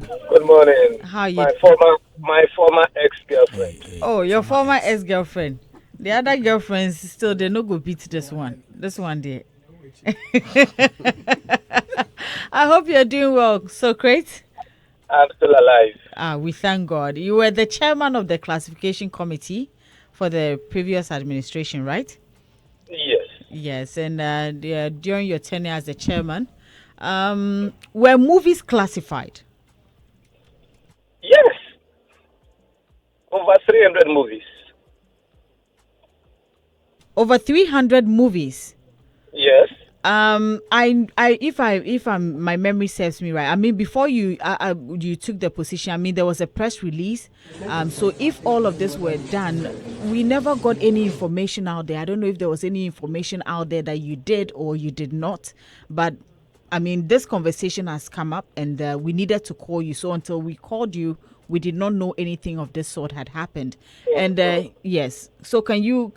Good morning. How are you? My former ex-girlfriend. Oh, your former ex-girlfriend. The other girlfriends still they no go beat this one. This one there. I hope you're doing well, Socrate. I'm still alive. We thank God. You were the chairman of the classification committee for the previous administration, right? Yes. Yes, and during your tenure as the chairman, were movies classified? Yes. Over 300 movies. Over 300 movies. Yes. If my memory serves me right, I mean, before you took the position, I mean, there was a press release. So if all of this were done, we never got any information out there. I don't know if there was any information out there that you did or you did not, but I mean, this conversation has come up, and we needed to call you. So until we called you, we did not know anything of this sort had happened. And yes, so can you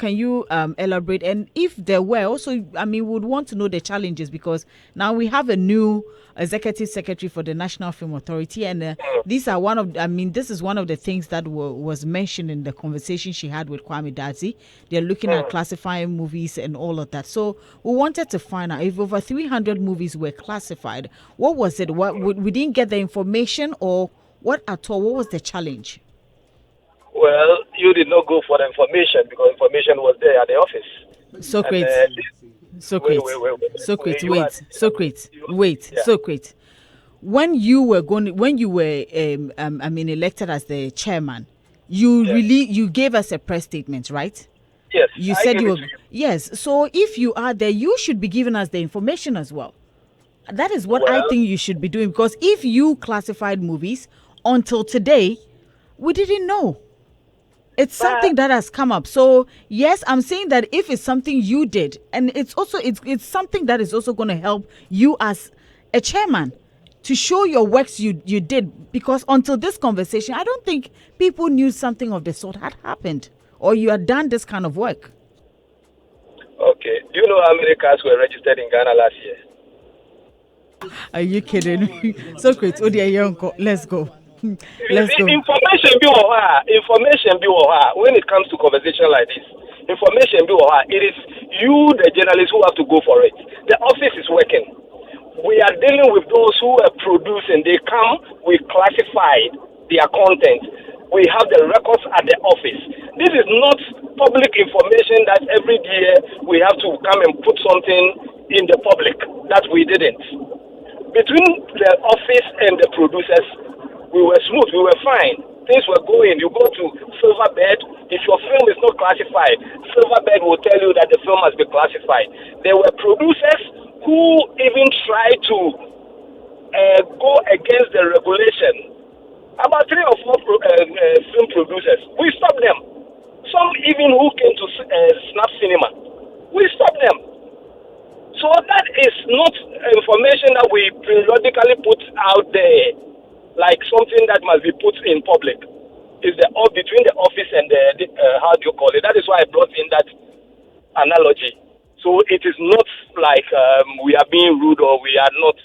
elaborate? And if there were also, I mean, we would want to know the challenges, because now we have a new executive secretary for the National Film Authority, and these are one of, I mean, this is one of the things that was mentioned in the conversation she had with Kwame Dazi. They're looking at classifying movies and all of that. So we wanted to find out if over 300 movies were classified. What was it? What we didn't get the information, or what at all? What was the challenge? Well, you did not go for the information because information was there at the office. And Socrates, wait, Socrates, wait, wait, wait, wait. Socrates, You are, wait, Socrates, you, wait, yeah, Socrates. When you were I mean, elected as the chairman, yes, you gave us a press statement, right? yes. You I said gave you it were, to you. yes. So if you are there, you should be giving us the information as well. That is what I Well, think you should be doing, because if you classified movies until today, we didn't know. It's but something that has come up. So yes, I'm saying that if it's something you did, and it's also it's something that is also going to help you as a chairman to show your works you did, because until this conversation, I don't think people knew something of the sort had happened, or you had done this kind of work. okay. Do you know how many cars were registered in Ghana last year? Are you kidding me? So great. Oh dear, let's go. You Let's see, go. information be when it comes to conversation like this. Information be it is you, the journalists, who have to go for it. The office is working. We are dealing with those who are producing. They come, we classify their content. We have the records at the office. This is not public information that every year we have to come and put something in the public that we didn't. Between the office and the producers, we were smooth, we were fine. Things were going. You go to Silverbird, if your film is not classified, Silverbird will tell you that the film has been classified. There were producers who even tried to go against the regulation. About three or four film producers, we stopped them. Some even who came to Snap Cinema, we stopped them. So that is not information that we periodically put out there, like something that must be put in public. Is the between the office and the how do you call it? That is why I brought in that analogy. So it is not like we are being rude or we are not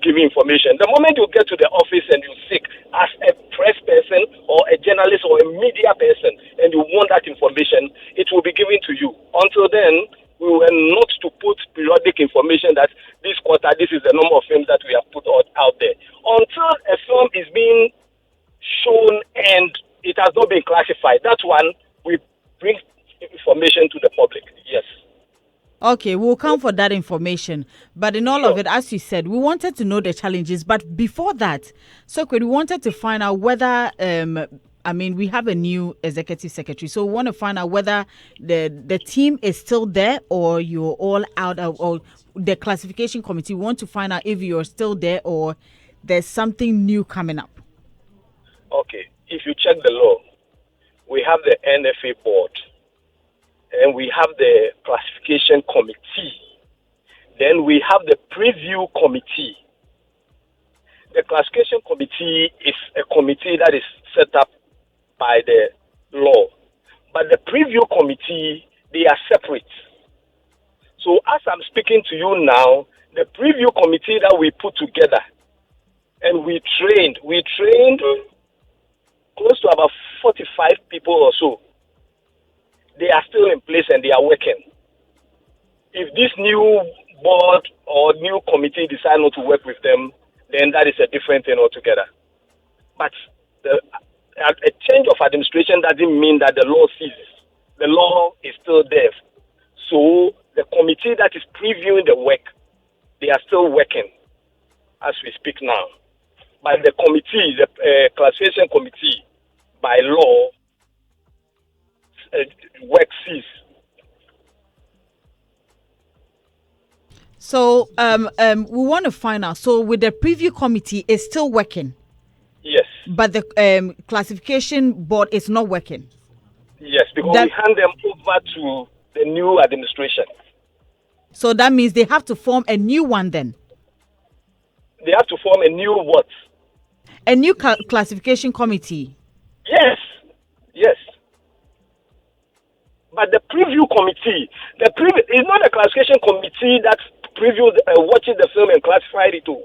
giving information. The moment you get to the office and you seek as a press person or a journalist or a media person and you want that information, it will be given to you. Until then, we were not to put periodic information that this quarter, this is the number of films that we have put out there. Until a film is being shown and it has not been classified, that one we bring information to the public. Yes. Okay, we'll come for that information. But in all of Sure. it, as you said, we wanted to know the challenges. But before that, we wanted to find out whether, I mean, we have a new executive secretary. So we want to find out whether the team is still there, or you're all out of, or the classification committee. We want to find out if you're still there, or there's something new coming up. Okay. If you check the law, we have the NFA board and we have the classification committee. Then we have the preview committee. The classification committee is a committee that is set up by the law. But the preview committee, they are separate. So as I'm speaking to you now, the preview committee that we put together, and we trained. We trained close to about 45 people or so. They are still in place and they are working. If this new board or new committee decide not to work with them, then that is a different thing altogether. But a change of administration doesn't mean that the law ceases. The law is still there. So the committee that is previewing the work, they are still working as we speak now. But the committee, the classification committee, by law, work cease. So we want to find out. So with the preview committee, it's still working. Yes. But the classification board is not working. Yes, because we hand them over to the new administration. So that means they have to form a new one then? They have to form a new what? A new classification committee? Yes. Yes. But the preview committee, is not a classification committee that previews, watches the film and classifies it too.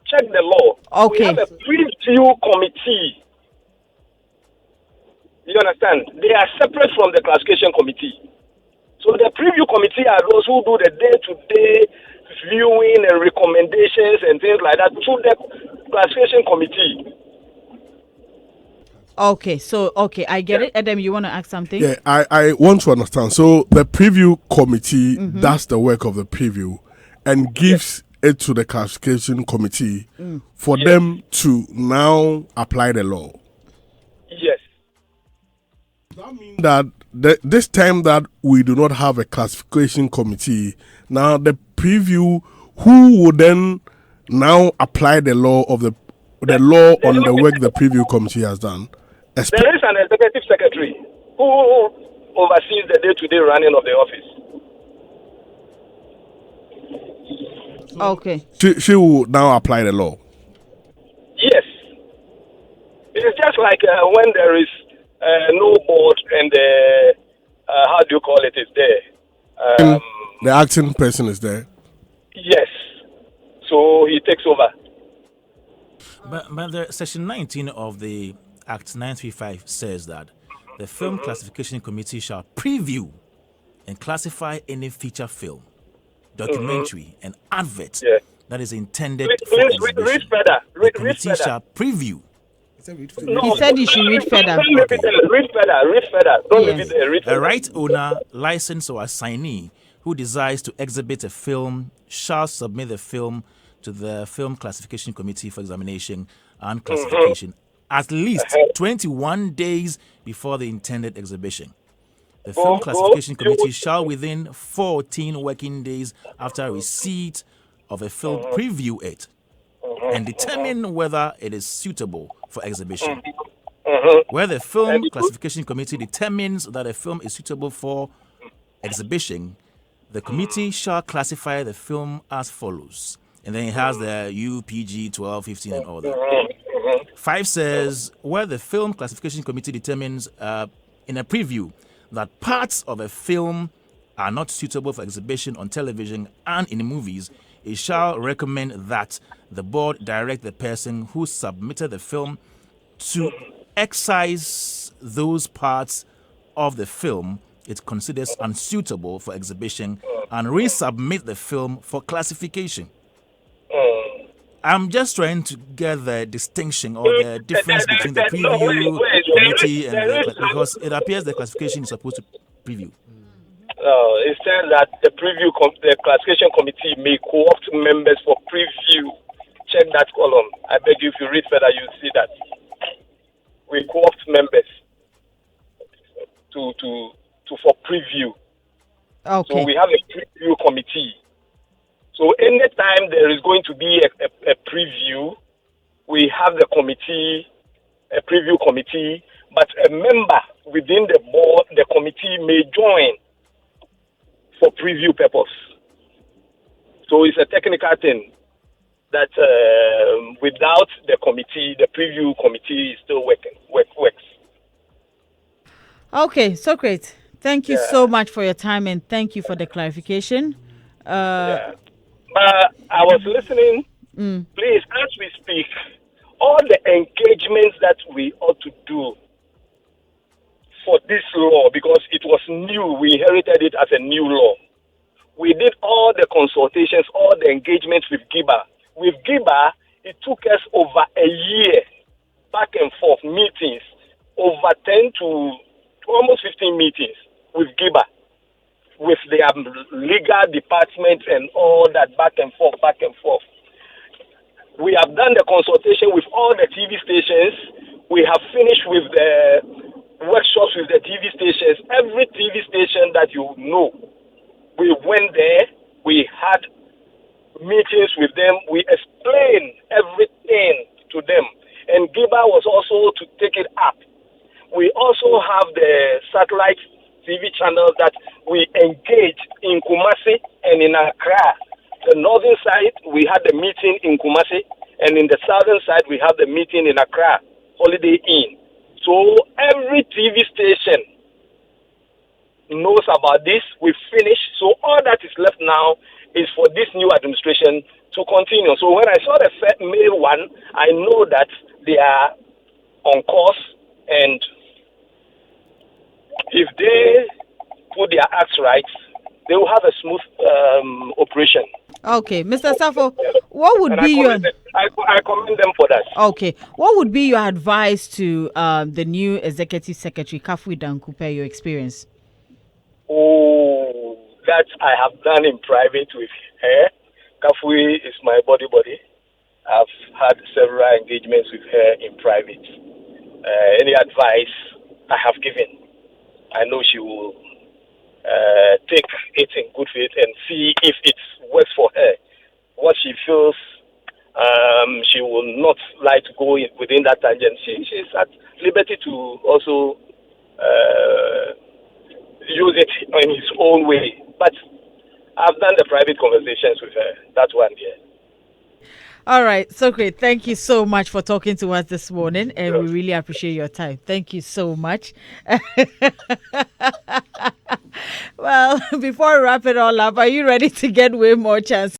Check the law. Okay. We have a preview committee. You understand? They are separate from the classification committee. So the preview committee are those who do the day-to-day viewing and recommendations and things like that to the classification committee. Okay, I get it. Adam, you want to ask something? Yeah, I want to understand. So the preview committee does the work of the preview and gives it to the classification committee for them to now apply the law. Yes. Does that mean that this time that we do not have a classification committee, now the preview, who would then now apply the law of the law on the work the preview committee has done? There is an executive secretary who oversees the day-to-day running of the office. Okay. She will now apply the law. Yes. It's just like when there is no board and how do you call it, is there. The acting person is there. Yes. So he takes over. But the section 19 of the Act 935 says that the Film Classification Committee shall preview and classify any feature film, documentary, and advert that is intended for exhibition. Read further. The committee shall preview. He said you should read further. Read further. Don't leave it there. Read further. A right owner, license, or assignee who desires to exhibit a film shall submit the film to the Film Classification Committee for examination and classification at least 21 days before the intended exhibition. The Film Classification Committee shall within 14 working days after receipt of a film preview it and determine whether it is suitable for exhibition. Where the Film Classification Committee determines that a film is suitable for exhibition, the committee shall classify the film as follows. And then it has the UPG 12, 15, and all that. 5 says, where the Film Classification Committee determines in a preview that parts of a film are not suitable for exhibition on television and in movies, it shall recommend that the board direct the person who submitted the film to excise those parts of the film it considers unsuitable for exhibition and resubmit the film for classification. I'm just trying to get the distinction or the difference between the preview committee and because it appears the classification is supposed to preview. It says that the the classification committee may co-opt members for preview. Check that column. I beg you, if you read further, you'll see that we co-opt members for preview. Okay. So we have a preview committee. So anytime there is going to be a preview, we have the committee, a preview committee, but a member within the board, the committee may join for preview purpose. So it's a technical thing that without the committee, the preview committee is still works. Okay, Socrate, thank you so much for your time and thank you for the clarification. But I was listening Please, as we speak, all the engagements that we ought to do for this law, because it was new, we inherited it as a new law. We did all the consultations, all the engagements with GIBA. With GIBA, it took us over a year, back and forth meetings, over 10 to almost 15 meetings with GIBA, with their legal department and all that, back and forth, back and forth. We have done the consultation with all the TV stations. We have finished with the workshops with the TV stations. Every TV station that you know, we went there. We had meetings with them. We explained everything to them. And GIBA was also to take it up. We also have the satellite TV channels that we engage in Kumasi and in Accra. The northern side, we had the meeting in Kumasi, and in the southern side, we have the meeting in Accra, Holiday Inn. So every TV station knows about this. We've finished. So all that is left now is for this new administration to continue. So when I saw the May one, I know that they are on course, and if they put their acts right, they will have a smooth operation. Okay, Mr. Sarfo, what would be your... I commend them for that. Okay, what would be your advice to the new Executive Secretary, Kafui Dankupe, your experience? Oh, that I have done in private with her. Kafui is my buddy. I've had several engagements with her in private. Any advice I have given, I know she will take it in good faith and see if it works for her. What she feels she will not like to go within that tangent. She's at liberty to also use it in his own way. But I've done the private conversations with her. That one, yeah. All right, Socrate, thank you so much for talking to us this morning, and we really appreciate your time. Thank you so much. Well, before we wrap it all up, are you ready to get way more chances?